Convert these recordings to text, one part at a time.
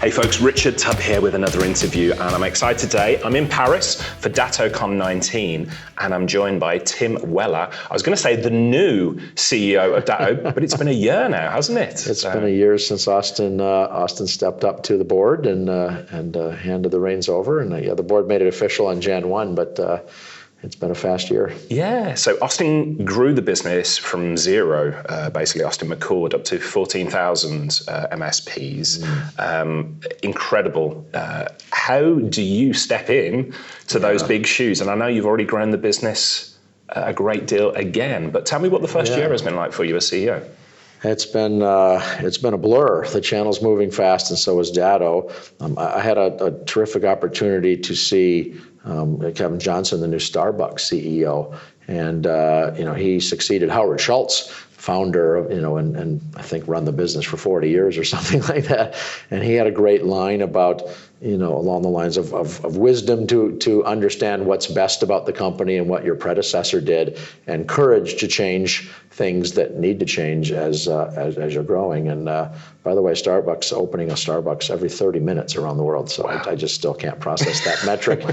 Hey folks, Richard Tubb here with another interview, and I'm excited today. I'm in Paris for DattoCon 19, and I'm joined by Tim Weller. I was going to say the new CEO of Datto, but it's been a year now, hasn't it? It's been a year since Austin stepped up to the board and handed the reins over, and the board made it official on Jan 1, but it's been a fast year. Yeah, so Austin grew the business from zero, basically Austin McCord, up to 14,000 MSPs. Incredible. How do you step in to those big shoes? And I know you've already grown the business a great deal again, but tell me what the first year has been like for you as CEO. It's been a blur. The channel's moving fast, and so is Datto. I had a terrific opportunity to see Kevin Johnson, the new Starbucks CEO, and he succeeded Howard Schultz, founder of, and I think run the business for 40 years or something like that. And he had a great line about, along the lines of wisdom to understand what's best about the company and what your predecessor did, and courage to change things that need to change as you're growing. And by the way, Starbucks opening a Starbucks every 30 minutes around the world, so I just still can't process that metric.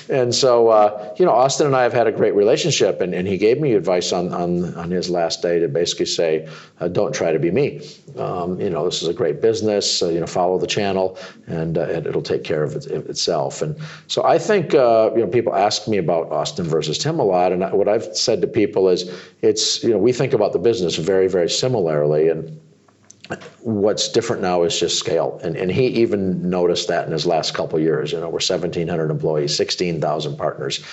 And so Austin and I have had a great relationship, and he gave me advice on his last day to basically say, don't try to be me. This is a great business. Follow the channel, and it'll take care of itself. And so I think people ask me about Austin versus Tim a lot, and what I've said to people is we think about the business very, very similarly, and what's different now is just scale. And he even noticed that in his last couple of years. We're 1,700 employees, 16,000 partners.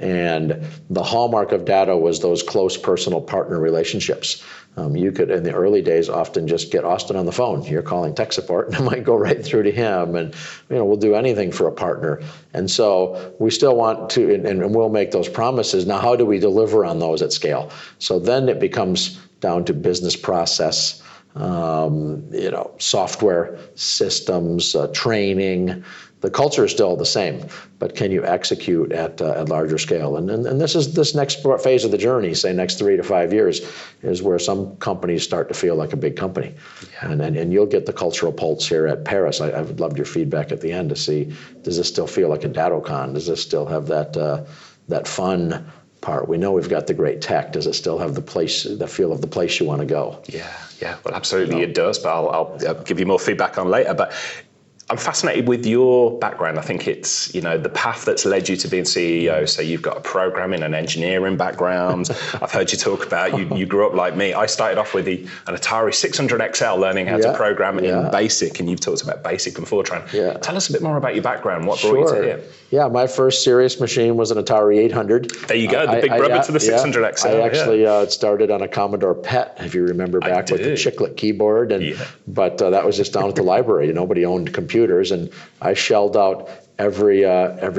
And the hallmark of Datto was those close personal partner relationships. You could, in the early days, often just get Austin on the phone. You're calling tech support, and it might go right through to him. And we'll do anything for a partner. And so we still want to, and we'll make those promises. Now, how do we deliver on those at scale? So then it becomes down to business process, software systems, training. The culture is still the same, but can you execute at larger scale? And this next phase of the journey, say next 3 to 5 years, is where some companies start to feel like a big company. Yeah. And you'll get the cultural pulse here at Paris. I would love your feedback at the end to see, does this still feel like a DattoCon? Does this still have that fun part? We know we've got the great tech. Does it still have the feel of the place you want to go? Yeah, well, absolutely it does, but I'll give you more feedback on later. But I'm fascinated with your background. I think it's, the path that's led you to being CEO. So you've got a programming and engineering background. I've heard you talk about you grew up like me. I started off with an Atari 600 XL, learning how to program in BASIC, and you've talked about BASIC and Fortran. Yeah. Tell us a bit more about your background. What brought you to here? Yeah, my first serious machine was an Atari 800. There you go, the big brother to the 600 XL. I actually started on a Commodore PET, if you remember back, with the chiclet keyboard. But that was just down at the library. Nobody owned computers, and I shelled out every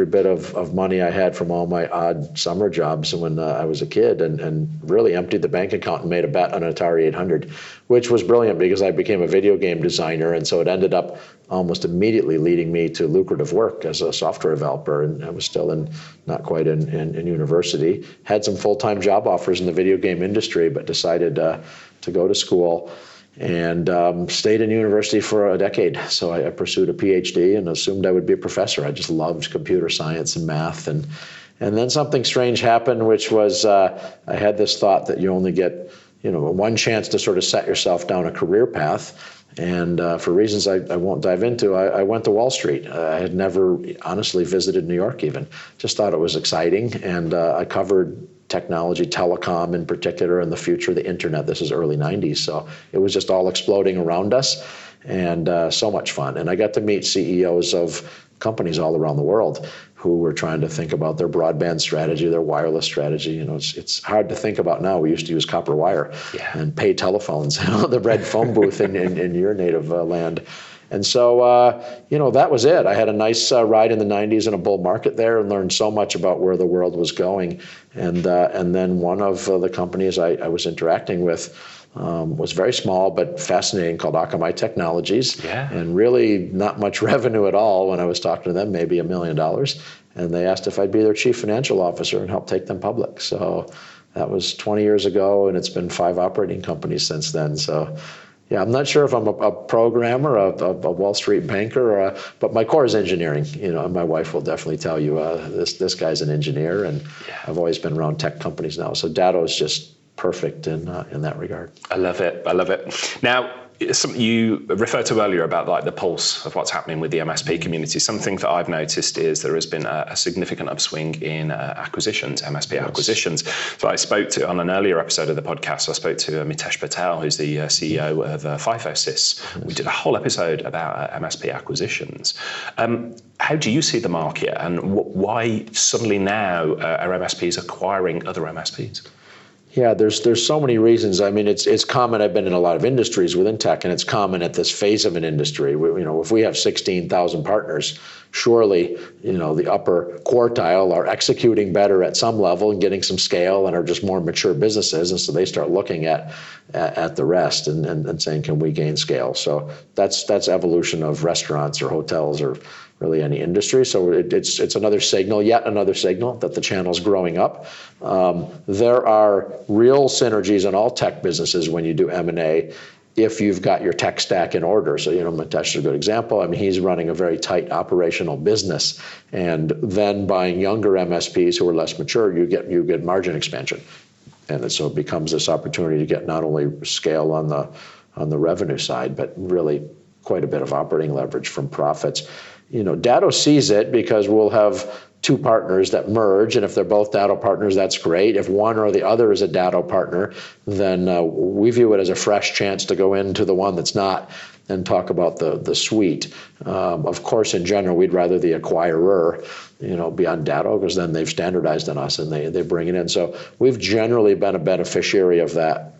bit of money I had from all my odd summer jobs when I was a kid, and really emptied the bank account and made a bet on an Atari 800, which was brilliant because I became a video game designer, and so it ended up almost immediately leading me to lucrative work as a software developer. And I was still not quite in university. Had some full-time job offers in the video game industry, but decided to go to school. And stayed in university for a decade. So I pursued a PhD and assumed I would be a professor. I just loved computer science and math. And then something strange happened, which was I had this thought that you only get one chance to sort of set yourself down a career path. And for reasons I won't dive into, I went to Wall Street. I had never honestly visited New York even. Just thought it was exciting. And I covered technology, telecom in particular, and the future of the internet. This is early 90s, so it was just all exploding around us, and so much fun. And I got to meet CEOs of companies all around the world who were trying to think about their broadband strategy, their wireless strategy. It's hard to think about now. We used to use copper wire and pay telephones, the red phone booth in your native land. And so, that was it. I had a nice ride in the 90s in a bull market there and learned so much about where the world was going. And then one of the companies I was interacting with was very small but fascinating, called Akamai Technologies. Yeah. And really not much revenue at all when I was talking to them, maybe $1 million. And they asked if I'd be their chief financial officer and help take them public. So that was 20 years ago, and it's been 5 operating companies since then. So Yeah, I'm not sure if I'm a programmer, a Wall Street banker, but my core is engineering. And my wife will definitely tell you this guy's an engineer, and I've always been around tech companies now. So Datto is just perfect in that regard. I love it. Now, something you referred to earlier about like the pulse of what's happening with the MSP community. Something that I've noticed is there has been a significant upswing in acquisitions, MSP acquisitions. So I spoke to, on an earlier episode of the podcast, I spoke to Mitesh Patel, who's the CEO of FIFO. We did a whole episode about MSP acquisitions. How do you see the market, and why suddenly now are MSPs acquiring other MSPs? Yeah, there's so many reasons. I mean, it's common. I've been in a lot of industries within tech, and it's common at this phase of an industry. If we have 16,000 partners, surely, the upper quartile are executing better at some level and getting some scale and are just more mature businesses, and so they start looking at the rest and saying, can we gain scale? So that's evolution of restaurants or hotels or really any industry. So it's another signal, yet another signal that the channel's growing up. There are real synergies in all tech businesses when you do M&A if you've got your tech stack in order. So, Mitesh is a good example. I mean, he's running a very tight operational business, and then buying younger MSPs who are less mature, you get margin expansion. And so it becomes this opportunity to get not only scale on the revenue side, but really quite a bit of operating leverage from profits. Datto sees it because we'll have two partners that merge, and if they're both Datto partners, that's great. If one or the other is a Datto partner, then we view it as a fresh chance to go into the one that's not and talk about the suite. Of course, in general, we'd rather the acquirer, be on Datto, because then they've standardized on us and they bring it in. So we've generally been a beneficiary of that.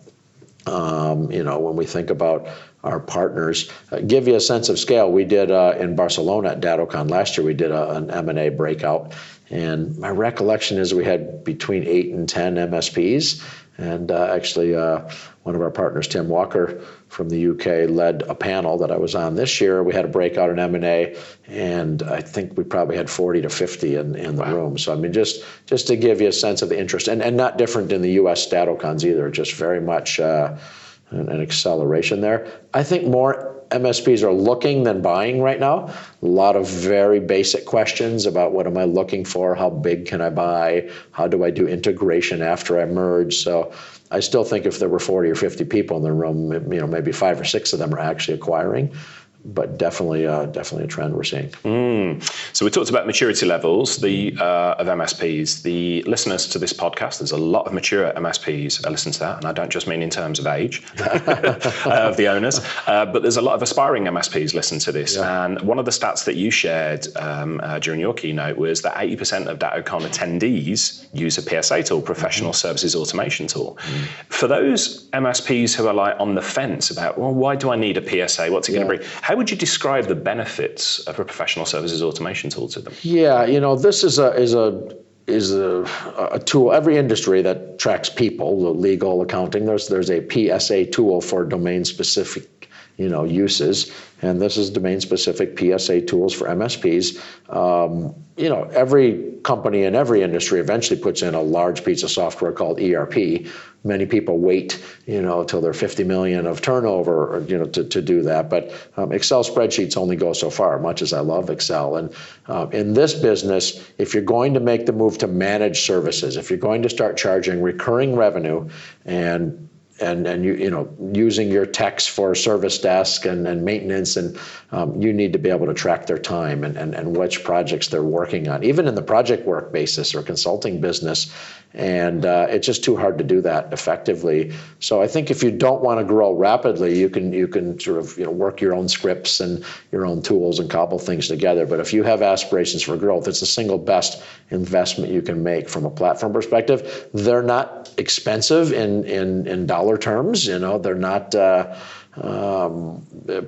When we think about our partners, give you a sense of scale. We did in Barcelona at DattoCon last year, we did an M&A breakout, and my recollection is we had between 8 and 10 MSPs, and actually one of our partners, Tim Walker from the UK, led a panel that I was on this year. We had a breakout in M&A, and I think we probably had 40 to 50 in the room. So I mean, just to give you a sense of the interest, and not different in the US DattoCons either, just very much an acceleration there. I think more MSPs are looking than buying right now. A lot of very basic questions about what am I looking for? How big can I buy? How do I do integration after I merge? So I still think if there were 40 or 50 people in the room, maybe 5 or 6 of them are actually acquiring. But definitely a trend we're seeing. So we talked about maturity levels of MSPs. The listeners to this podcast, there's a lot of mature MSPs that listen to that, and I don't just mean in terms of age of the owners, but there's a lot of aspiring MSPs listen to this. Yeah. And one of the stats that you shared during your keynote was that 80% of DattoCon attendees use a PSA tool, professional services automation tool. For those MSPs who are like on the fence about, well, why do I need a PSA? What's it going to bring? How would you describe the benefits of a professional services automation tool to them? Yeah, this is a tool. Every industry that tracks people, legal, accounting, there's a PSA tool for domain specific uses, and this is domain specific PSA tools for MSPs. Every company in every industry eventually puts in a large piece of software called ERP. Many people wait, till they're 50 million of turnover, to do that. But Excel spreadsheets only go so far, much as I love Excel. And in this business, if you're going to make the move to manage services, if you're going to start charging recurring revenue and using your techs for service desk and maintenance, and you need to be able to track their time and which projects they're working on, even in the project work basis or consulting business. And it's just too hard to do that effectively. So I think if you don't want to grow rapidly, you can sort of work your own scripts and your own tools and cobble things together. But if you have aspirations for growth, it's the single best investment you can make from a platform perspective. They're not expensive in dollar terms. They're not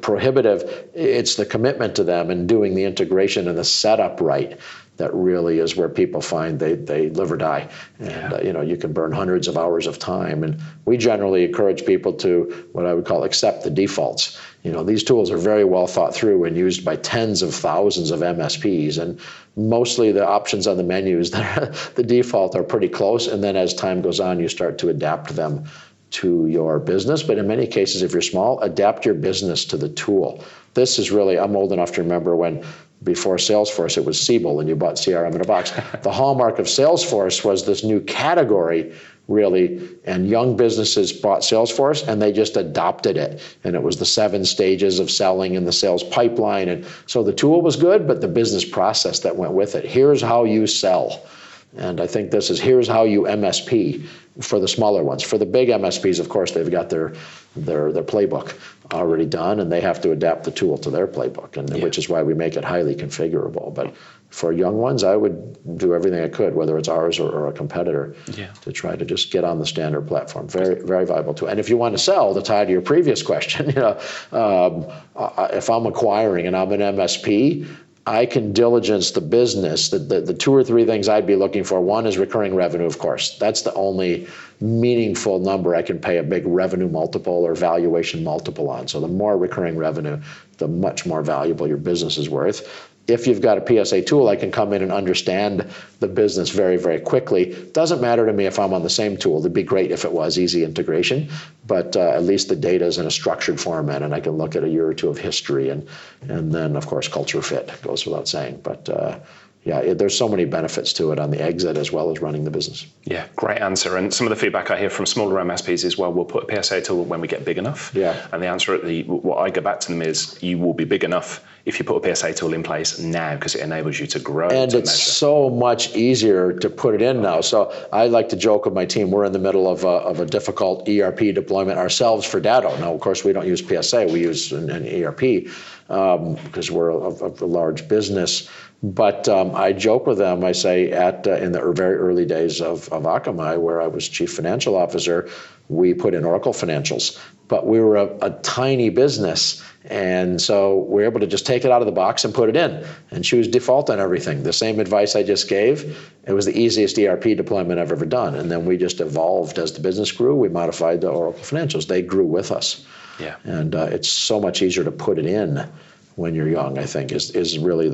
prohibitive. It's the commitment to them and doing the integration and the setup right that really is where people find they live or die. And you can burn hundreds of hours of time. And we generally encourage people to what I would call accept the defaults. These tools are very well thought through and used by tens of thousands of MSPs, and mostly the options on the menus that the default are pretty close. And then as time goes on, you start to adapt them to your business. But in many cases, if you're small, adapt your business to the tool. This is really, I'm old enough to remember when before Salesforce, it was Siebel and you bought CRM in a box. The hallmark of Salesforce was this new category, really, and young businesses bought Salesforce and they just adopted it. And it was the 7 stages of selling in the sales pipeline. And so the tool was good, but the business process that went with it. Here's how you sell. And I think this is, here's how you MSP for the smaller ones. For the big MSPs, of course, they've got their playbook already done, and they have to adapt the tool to their playbook, and which is why we make it highly configurable. But for young ones, I would do everything I could, whether it's ours or a competitor, to try to just get on the standard platform. Very, very valuable tool. And if you want to sell, to tie to your previous question, if I'm acquiring and I'm an MSP, I can diligence the business. The 2 or 3 things I'd be looking for. One is recurring revenue, of course. That's the only meaningful number I can pay a big revenue multiple or valuation multiple on. So the more recurring revenue, the much more valuable your business is worth. If you've got a PSA tool, I can come in and understand the business very, very quickly. Doesn't matter to me if I'm on the same tool. It'd be great if it was easy integration, but at least the data is in a structured format and I can look at a year or 2 of history, and then, of course, culture fit goes without saying. But there's so many benefits to it on the exit as well as running the business. Yeah, great answer. And some of the feedback I hear from smaller MSPs is, well, we'll put a PSA tool when we get big enough. And the answer what I go back to them is, you will be big enough if you put a PSA tool in place now, because it enables you to grow. And it's so much easier to put it in now. So I like to joke with my team, we're in the middle of a difficult ERP deployment ourselves for Datto. Now, of course, we don't use PSA, we use an ERP because we're a large business. But I joke with them, I say in the very early days of Akamai, where I was chief financial officer, we put in Oracle financials, but we were a tiny business. And so we're able to just take it out of the box and put it in and choose default on everything. The same advice I just gave, it was the easiest ERP deployment I've ever done. And then we just evolved as the business grew. We modified the Oracle financials. They grew with us. And it's so much easier to put it in when you're young, I think, is really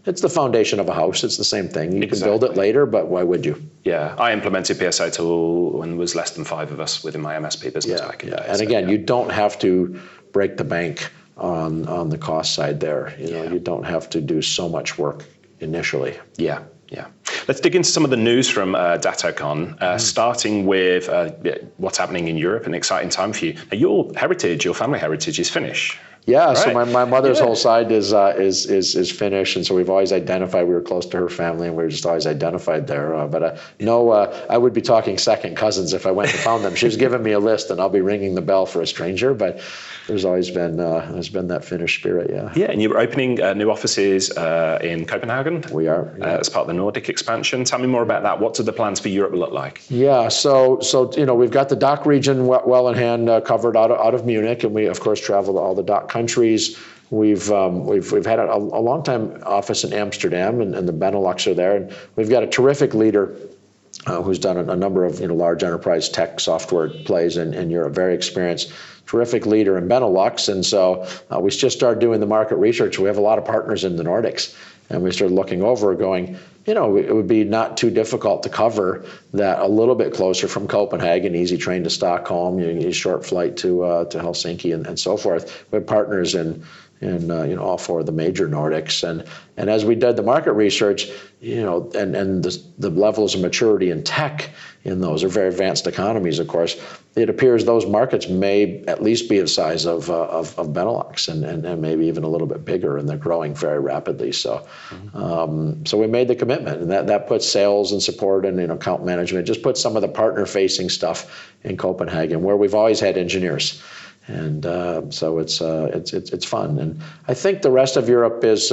it's the foundation of a house. It's the same thing. You can build it later, but why would you? Yeah, I implemented PSA tool when there was less than 5 of us within my MSP business back in the day. And again, you don't have to break the bank on the cost side there. You don't have to do so much work initially. Yeah. Let's dig into some of the news from DattoCon, starting with what's happening in Europe, an exciting time for you. Now, your family heritage is Finnish. Yeah, right. So my mother's whole side is Finnish, and so we've always identified, we were close to her family, and we were just always identified there. I would be talking second cousins if I went and found them. She was giving me a list, and I'll be ringing the bell for a stranger, but there's always been that Finnish spirit, Yeah, and you're opening new offices in Copenhagen. We are. As part of the Nordic expansion. Tell me more about that. What do the plans for Europe look like? Yeah, so we've got the DACH region well in hand, covered out of Munich, and we of course travel to all the DACH countries. We've had a long time office in Amsterdam, and the Benelux are there, and we've got a terrific leader who's done a number of large enterprise tech software plays in Europe, very experienced, terrific leader in Benelux. And so we just started doing the market research. We have a lot of partners in the Nordics, and we started looking over going, it would be not too difficult to cover that a little bit closer from Copenhagen, easy train to Stockholm, a short flight to Helsinki and so forth. We have partners in all 4 of the major Nordics, and as we did the market research, and the levels of maturity in tech in those are very advanced economies, of course. It appears those markets may at least be the size of Benelux, and maybe even a little bit bigger, and they're growing very rapidly. So, so we made the commitment, and that puts sales and support and account management, just put some of the partner-facing stuff in Copenhagen, where we've always had engineers. And so it's fun, and I think the rest of Europe is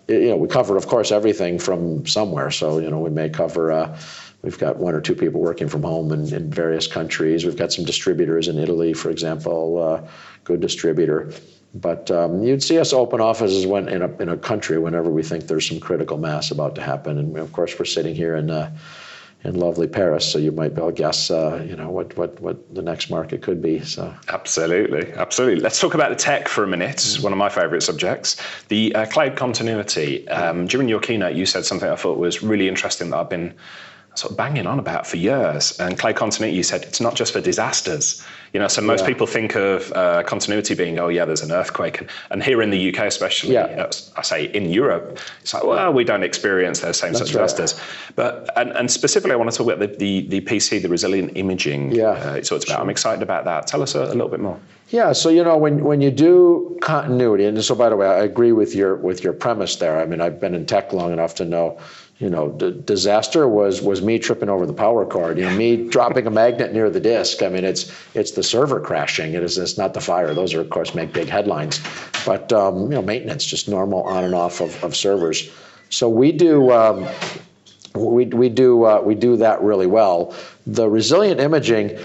we cover, of course, everything from somewhere. So we may cover. We've got 1 or 2 people working from home in various countries. We've got some distributors in Italy, for example, good distributor. But you'd see us open offices in a country whenever we think there's some critical mass about to happen. And of course, we're sitting here in lovely Paris, so you might be able to guess, what the next market could be. So absolutely. Let's talk about the tech for a minute. One of my favorite subjects, the cloud continuity. During your keynote, you said something I thought was really interesting that I've been sort of banging on about for years. And Clay Continuity, you said it's not just for disasters. So most people think of continuity being, oh yeah, there's an earthquake. And here in the UK especially, I say in Europe, it's like, well, we don't experience those same such disasters. But and specifically, I want to talk about the PC, the resilient imaging it talks about. I'm excited about that. Tell us a little bit more. Yeah, so when you do continuity, and so by the way, I agree with your premise there. I mean, I've been in tech long enough to know, disaster was me tripping over the power cord, me dropping a magnet near the disk. I mean, it's the server crashing. It's not the fire. Those are, of course, make big headlines. But maintenance, just normal on and off of servers. So we do that really well. The resilient imaging.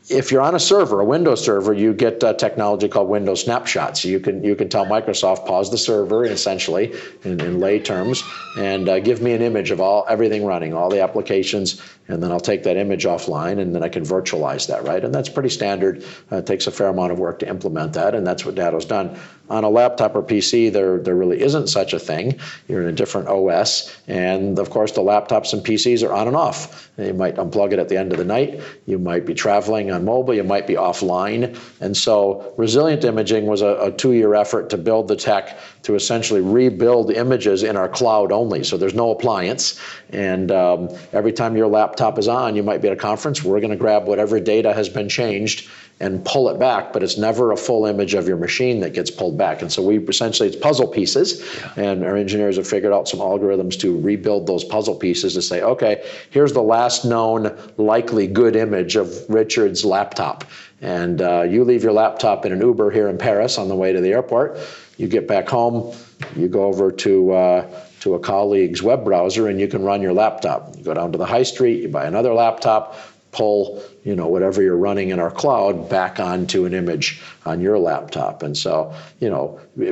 If you're on a server, a Windows server, you get technology called Windows snapshots. You can tell Microsoft, pause the server, essentially, in lay terms, and give me an image of everything running, all the applications, and then I'll take that image offline, and then I can virtualize that, right? And that's pretty standard. It takes a fair amount of work to implement that, and that's what Datto's done. On a laptop or PC, there really isn't such a thing. You're in a different OS, and of course, the laptops and PCs are on and off. You might unplug it at the end of the night. You might be traveling on mobile. You might be offline. And so resilient imaging was a 2-year effort to build the tech to essentially rebuild images in our cloud only. So there's no appliance. And every time your laptop is on, you might be at a conference. We're going to grab whatever data has been changed and pull it back, but it's never a full image of your machine that gets pulled back. And so it's puzzle pieces, and our engineers have figured out some algorithms to rebuild those puzzle pieces to say, okay, here's the last known likely good image of Richard's laptop. And you leave your laptop in an Uber here in Paris on the way to the airport. You get back home, you go over to a colleague's web browser, and you can run your laptop. You go down to the high street, you buy another laptop, pull whatever you're running in our cloud back onto an image on your laptop. And so,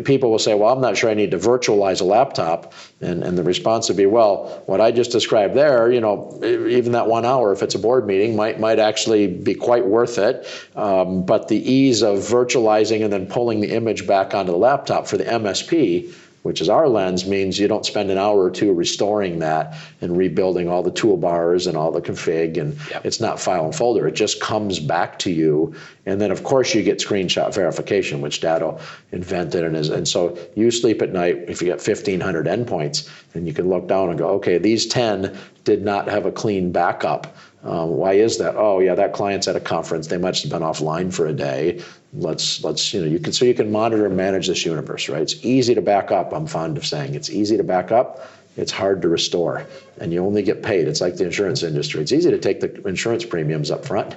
people will say, well, I'm not sure I need to virtualize a laptop. And the response would be, well, what I just described there, even that 1 hour, if it's a board meeting, might actually be quite worth it. But the ease of virtualizing and then pulling the image back onto the laptop for the MSP, which is our lens, means you don't spend an hour or two restoring that and rebuilding all the toolbars and all the config, and it's not file and folder. It just comes back to you. And then, of course, you get screenshot verification, which Datto invented. And so you sleep at night if you got 1,500 endpoints, and you can look down and go, okay, these 10 did not have a clean backup. Why is that? Oh, yeah, that client's at a conference. They must have been offline for a day. You can monitor and manage this universe, right? It's easy to back up. I'm fond of saying it's easy to back up. It's hard to restore, and you only get paid. It's like the insurance industry. It's easy to take the insurance premiums up front,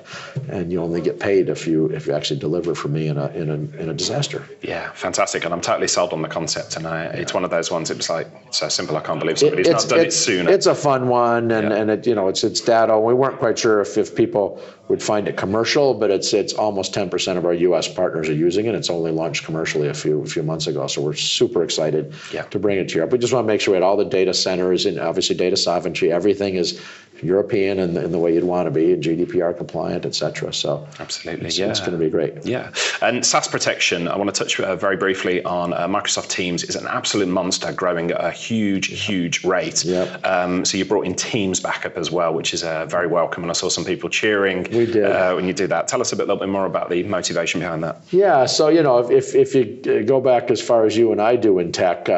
and you only get paid if you actually deliver for me in a disaster. Yeah, fantastic. And I'm totally sold on the concept. And it's one of those ones. It was like, it's so simple. I can't believe somebody's not done it sooner. It's a fun one, and it's Datto. We weren't quite sure if people would find it commercial, but it's almost 10% of our U.S. partners are using it. It's only launched commercially a few months ago, so we're super excited to bring it to Europe. We just want to make sure we had all the data centers and obviously data sovereignty. Everything is European and the way you'd want to be, and GDPR compliant, et cetera. So absolutely, it's going to be great. Yeah, and SaaS protection. I want to touch very briefly on Microsoft Teams. Is an absolute monster, growing at a huge rate. Yep. So you brought in Teams backup as well, which is very welcome. And I saw some people cheering. We did when you did that. Tell us a little bit more about the motivation behind that. Yeah. So if you go back as far as you and I do in tech.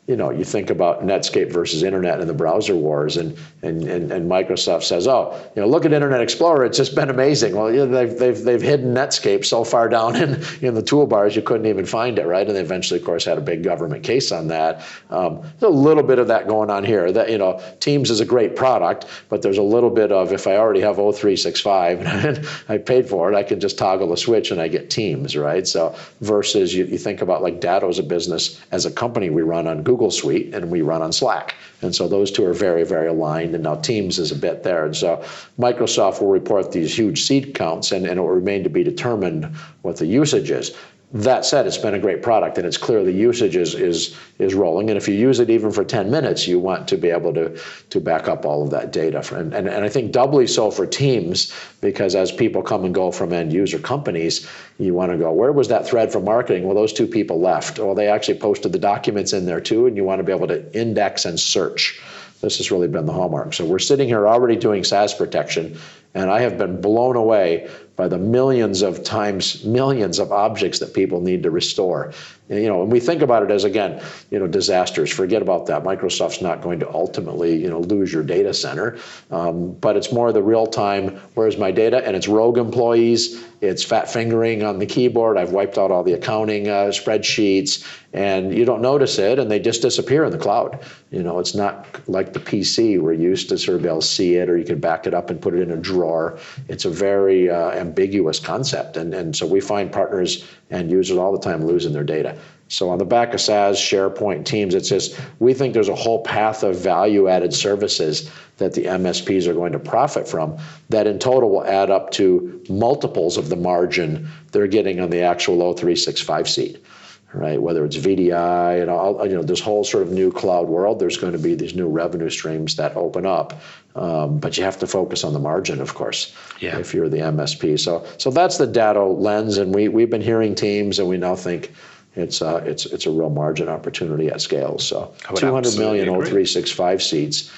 You think about Netscape versus Internet and the browser wars, and Microsoft says, look at Internet Explorer, it's just been amazing. Well, they've hidden Netscape so far down in the toolbars you couldn't even find it, right? And they eventually, of course, had a big government case on that. There's a little bit of that going on here. That Teams is a great product, but there's a little bit of, if I already have O365 and I paid for it, I can just toggle a switch and I get Teams, right? So versus you think about like Datto as a business, as a company, we run on Google Suite and we run on Slack. And so those two are very, very aligned, and now Teams is a bit there. And so Microsoft will report these huge seat counts, and it will remain to be determined what the usage is. That said, it's been a great product, and it's clear the usage is rolling. And if you use it even for 10 minutes, you want to be able to back up all of that data. And I think doubly so for Teams, because as people come and go from end user companies, you want to go, where was that thread from marketing? Well, those two people left. Well, they actually posted the documents in there too, and you want to be able to index and search This has really been the hallmark. So we're sitting here already doing SaaS protection, and I have been blown away by the millions of objects that people need to restore. And we think about it as, again, disasters. Forget about that. Microsoft's not going to ultimately, lose your data center, but it's more the real time. Where's my data? And it's rogue employees. It's fat fingering on the keyboard. I've wiped out all the accounting spreadsheets, and you don't notice it, and they just disappear in the cloud. It's not like the PC where you used to sort of be able to see it, or you could back it up and put it in a drawer. It's a very ambiguous concept, and so we find partners and users all the time losing their data. So on the back of SaaS, SharePoint, Teams, it's just, we think there's a whole path of value-added services that the MSPs are going to profit from that in total will add up to multiples of the margin they're getting on the actual O365 seat, right? Whether it's VDI and all, this whole sort of new cloud world, there's going to be these new revenue streams that open up. But you have to focus on the margin, of course, if you're the MSP. So that's the Datto lens, and we've been hearing teams, and we now think it's a real margin opportunity at scale. So 200 million O365 seats,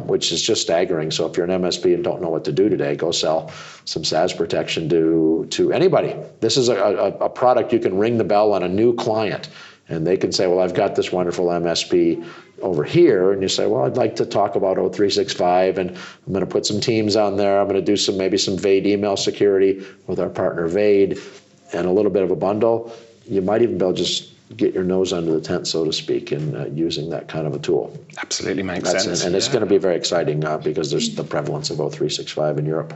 which is just staggering. So if you're an MSP and don't know what to do today, go sell some SaaS protection to anybody. This is a product you can ring the bell on a new client, and they can say, well, I've got this wonderful MSP over here, and you say, well, I'd like to talk about O365, and I'm going to put some Teams on there. I'm going to do maybe some Vade email security with our partner Vade, and a little bit of a bundle. You might even be able to just get your nose under the tent, so to speak, in using that kind of a tool. Absolutely makes sense. And it's going to be very exciting because there's the prevalence of O365 in Europe.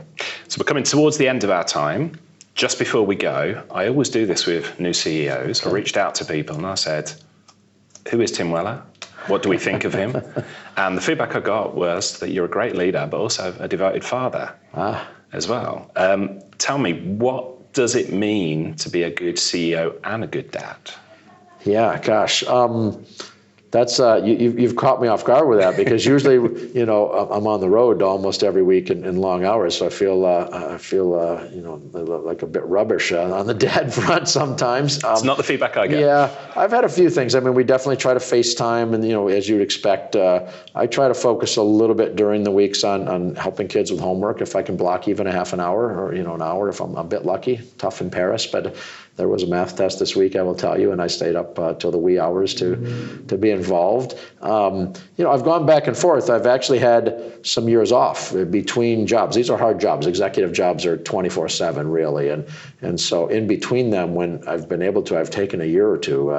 So we're coming towards the end of our time. Just before we go, I always do this with new CEOs. Okay. I reached out to people and I said, who is Tim Weller? What do we think of him? And the feedback I got was that you're a great leader, but also a devoted father as well. Tell me, what does it mean to be a good CEO and a good dad? Yeah, gosh. That's you've caught me off guard with that, because usually, I'm on the road almost every week in long hours, so I feel like a bit rubbish on the dad front sometimes. It's not the feedback I get. Yeah, I've had a few things. I mean, we definitely try to FaceTime, and as you'd expect, I try to focus a little bit during the weeks on helping kids with homework. If I can block even a half an hour or an hour, if I'm a bit lucky. Tough in Paris, but there was a math test this week, I will tell you, and I stayed up till the wee hours to be involved. I've gone back and forth. I've actually had some years off between jobs. These are hard jobs. Executive jobs are 24/7, really, and so in between them, when I've been able to, I've taken a year or two,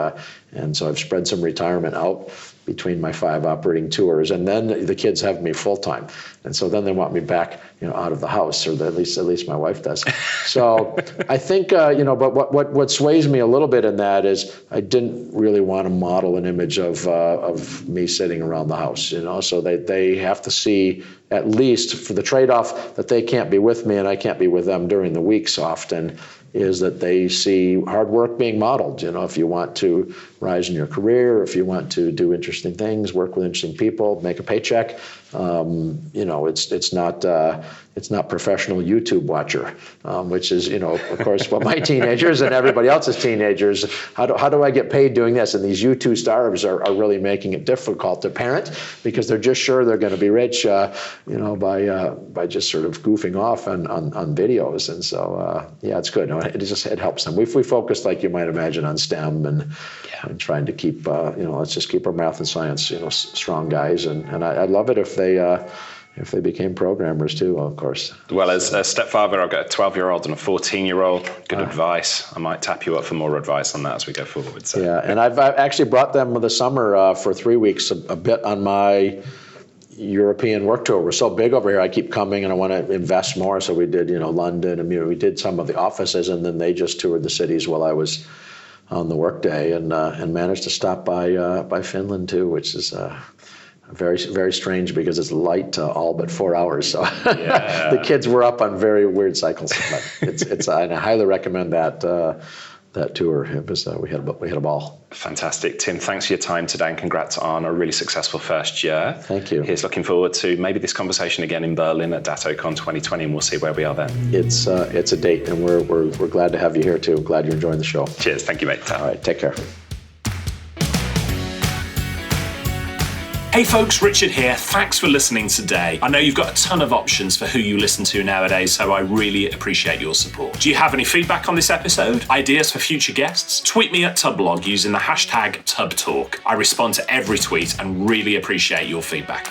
and so I've spread some retirement out between my 5 operating tours, and then the kids have me full time, and so then they want me back, out of the house, or at least my wife does. So I think, but what sways me a little bit in that is I didn't really want to model an image of me sitting around the house, So they have to see, at least for the trade-off that they can't be with me and I can't be with them during the weeks often, is that they see hard work being modeled. If you want to rise in your career, if you want to do interesting things, work with interesting people, make a paycheck, it's not professional YouTube watcher, which is, of course, what my teenagers and everybody else's teenagers, how do I get paid doing this? And these YouTube stars are really making it difficult to parent, because they're just sure they're going to be rich, by just sort of goofing off on videos. And so, it's good. It helps them. If we focus, like you might imagine, on STEM and trying to keep, let's just keep our math and science, strong guys. And I'd love it if they became programmers too, of course. Well, as a stepfather, I've got a 12-year-old and a 14-year-old. Good advice. I might tap you up for more advice on that as we go forward. So. Yeah, and I've actually brought them this summer for 3 weeks, a bit on my European work tour. We're so big over here, I keep coming and I want to invest more. So we did, London, and we did some of the offices, and then they just toured the cities while I was on the work day, and managed to stop by Finland too, which is very, very strange, because it's light all but 4 hours. So the kids were up on very weird cycles. But and I highly recommend that tour. It was we had a ball. Fantastic, Tim. Thanks for your time today, and congrats on a really successful first year. Thank you. Here's looking forward to maybe this conversation again in Berlin at DattoCon 2020, and we'll see where we are then. It's a date, and we're glad to have you here too. Glad you're enjoying the show. Cheers. Thank you, mate. All right. Take care. Hey folks, Richard here. Thanks for listening today. I know you've got a ton of options for who you listen to nowadays, so I really appreciate your support. Do you have any feedback on this episode? Ideas for future guests? Tweet me at Tubblog using the hashtag TubTalk. I respond to every tweet and really appreciate your feedback.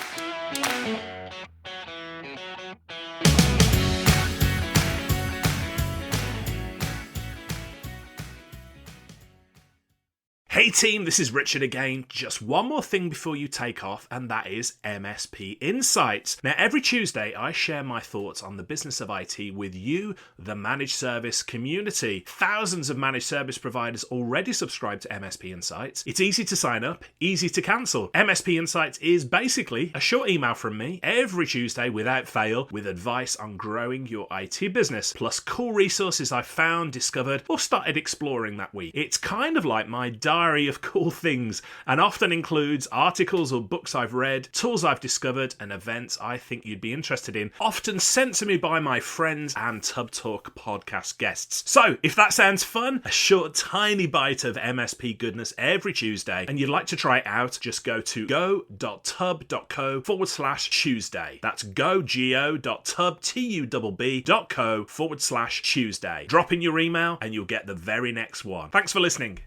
Hey team, this is Richard again. Just one more thing before you take off, and that is MSP Insights. Now, every Tuesday, I share my thoughts on the business of IT with you, the managed service community. Thousands of managed service providers already subscribe to MSP Insights. It's easy to sign up, easy to cancel. MSP Insights is basically a short email from me every Tuesday without fail with advice on growing your IT business, plus cool resources I've found, discovered, or started exploring that week. It's kind of like my diary of cool things, and often includes articles or books I've read, tools I've discovered, and events I think you'd be interested in, often sent to me by my friends and Tub Talk podcast guests. So if that sounds fun, a short tiny bite of MSP goodness every Tuesday, and you'd like to try it out, just go to go.tub.co/Tuesday. That's go.tub.co/Tuesday. Drop in your email and you'll get the very next one. Thanks for listening.